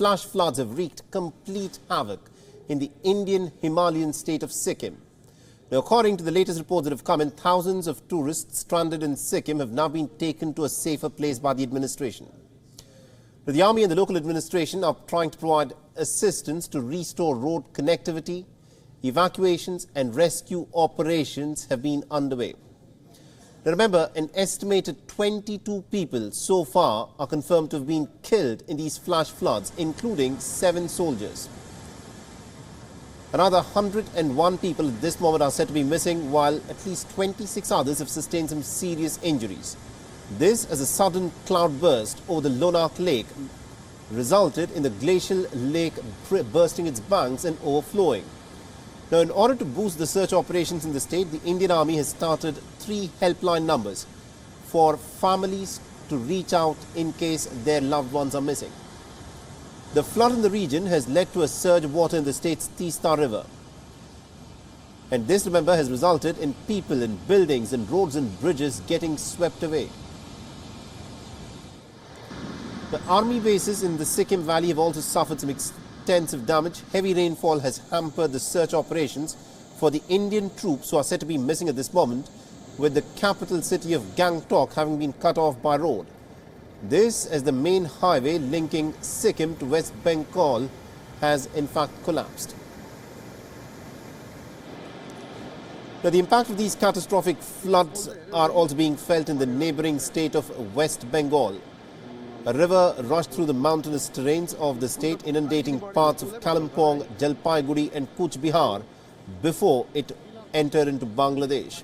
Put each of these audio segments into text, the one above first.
flash floods have wreaked complete havoc in the Indian Himalayan state of Sikkim. Now, according to the latest reports that have come in, thousands of tourists stranded in Sikkim have now been taken to a safer place by the administration. The army and the local administration are trying to provide assistance to restore road connectivity. Evacuations and rescue operations have been underway. Now remember, an estimated 22 people so far are confirmed to have been killed in these flash floods, including 7 soldiers. Another 101 people at this moment are said to be missing, while at least 26 others have sustained some serious injuries. This, as a sudden cloudburst over the Lonak Lake resulted in the glacial lake bursting its banks and overflowing. Now, in order to boost the search operations in the state, the Indian Army has started 3 helpline numbers for families to reach out in case their loved ones are missing. The flood in the region has led to a surge of water in the state's Teesta River. And this, remember, has resulted in people and buildings and roads and bridges getting swept away. The army bases in the Sikkim Valley have also suffered some extensive damage. Heavy rainfall has hampered the search operations for the Indian troops who are said to be missing at this moment, with the capital city of Gangtok having been cut off by road. This, as the main highway linking Sikkim to West Bengal has in fact collapsed. Now, the impact of these catastrophic floods are also being felt in the neighbouring state of West Bengal. A river rushed through the mountainous terrains of the state, inundating parts of Kalimpong, Jalpaiguri and Cooch Behar before it entered into Bangladesh.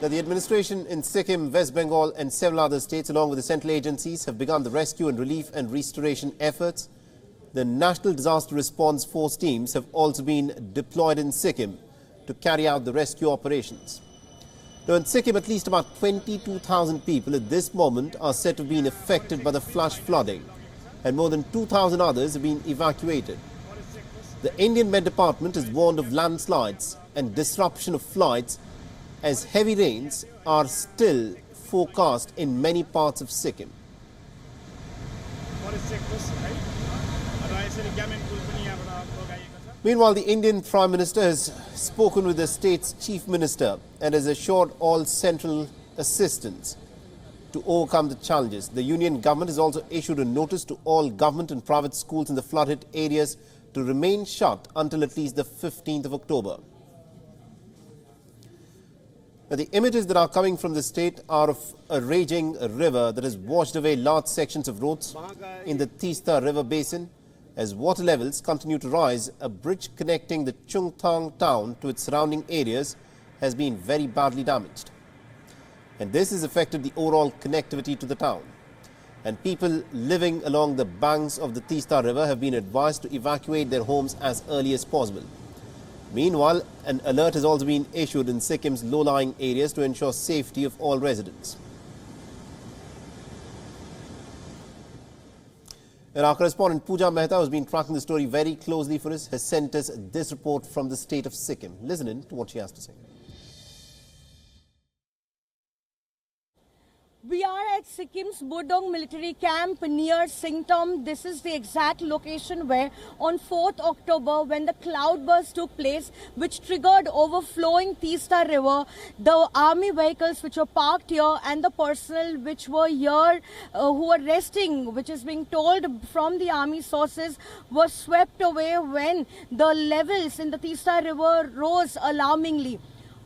Now, the administration in Sikkim, West Bengal and several other states, along with the central agencies, have begun the rescue and relief and restoration efforts. The National Disaster Response Force teams have also been deployed in Sikkim to carry out the rescue operations. Now, in Sikkim, at least about 22,000 people at this moment are said to have been affected by the flash flooding, and more than 2,000 others have been evacuated. The Indian Met Department has warned of landslides and disruption of flights, as heavy rains are still forecast in many parts of Sikkim. Meanwhile, the Indian Prime Minister has spoken with the state's Chief Minister and has assured all central assistance to overcome the challenges. The Union government has also issued a notice to all government and private schools in the flood-hit areas to remain shut until at least the 15th of October. Now, the images that are coming from the state are of a raging river that has washed away large sections of roads in the Teesta River basin. As water levels continue to rise, a bridge connecting the Chungthang town to its surrounding areas has been very badly damaged. And this has affected the overall connectivity to the town. And people living along the banks of the Teesta River have been advised to evacuate their homes as early as possible. Meanwhile, an alert has also been issued in Sikkim's low-lying areas to ensure safety of all residents. And our correspondent Pooja Mehta, who has been tracking the story very closely for us, has sent us this report from the state of Sikkim. Listen in to what she has to say. We are at Sikkim's Bodong military camp near Singtom. This is the exact location where on 4th October, when the cloudburst took place, which triggered overflowing Teesta River, the army vehicles which were parked here and the personnel which were here who were resting, which is being told from the army sources, were swept away when the levels in the Teesta River rose alarmingly.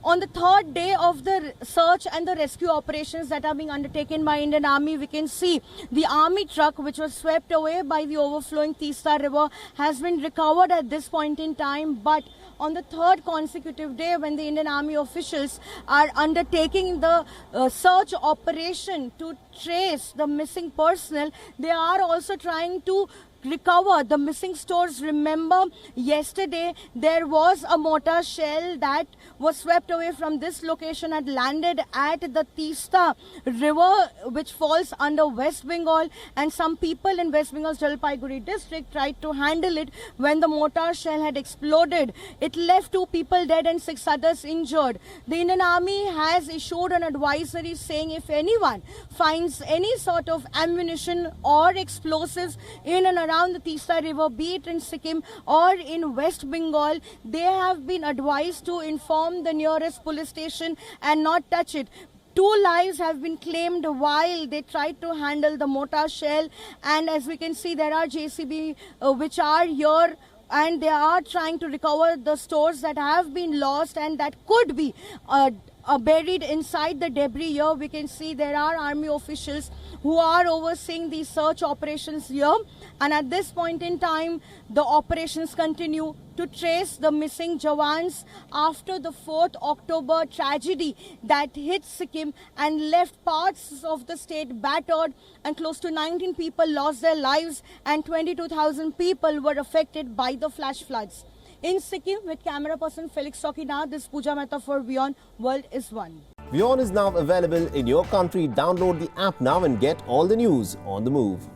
On the 3rd day of the search and the rescue operations that are being undertaken by Indian Army, we can see the army truck which was swept away by the overflowing Teesta River has been recovered at this point in time. But on the 3rd consecutive day, when the Indian Army officials are undertaking the search operation to trace the missing personnel, they are also trying to recover the missing stores. Remember, yesterday there was a mortar shell that was swept away from this location and landed at the Tista river, which falls under West Bengal, and some people in West Bengal's Jalpaiguri district tried to handle it when the mortar shell had exploded. It left 2 people dead and 6 others injured. The Indian Army has issued an advisory saying if anyone finds any sort of ammunition or explosives in and around the Tista river, be it in Sikkim or in West Bengal, they have been advised to inform the nearest police station and not touch it. 2 lives have been claimed while they tried to handle the mortar shell, and as we can see, there are JCB which are here, and they are trying to recover the stores that have been lost and that could be buried inside the debris. Here we can see there are army officials who are overseeing these search operations here, and at this point in time the operations continue to trace the missing Jawans after the 4th October tragedy that hit Sikkim and left parts of the state battered, and close to 19 people lost their lives and 22,000 people were affected by the flash floods. In Sikkim, with camera person Felix Sokina, this is Pooja Mehta for WION World is One. WION is now available in your country. Download the app now and get all the news on the move.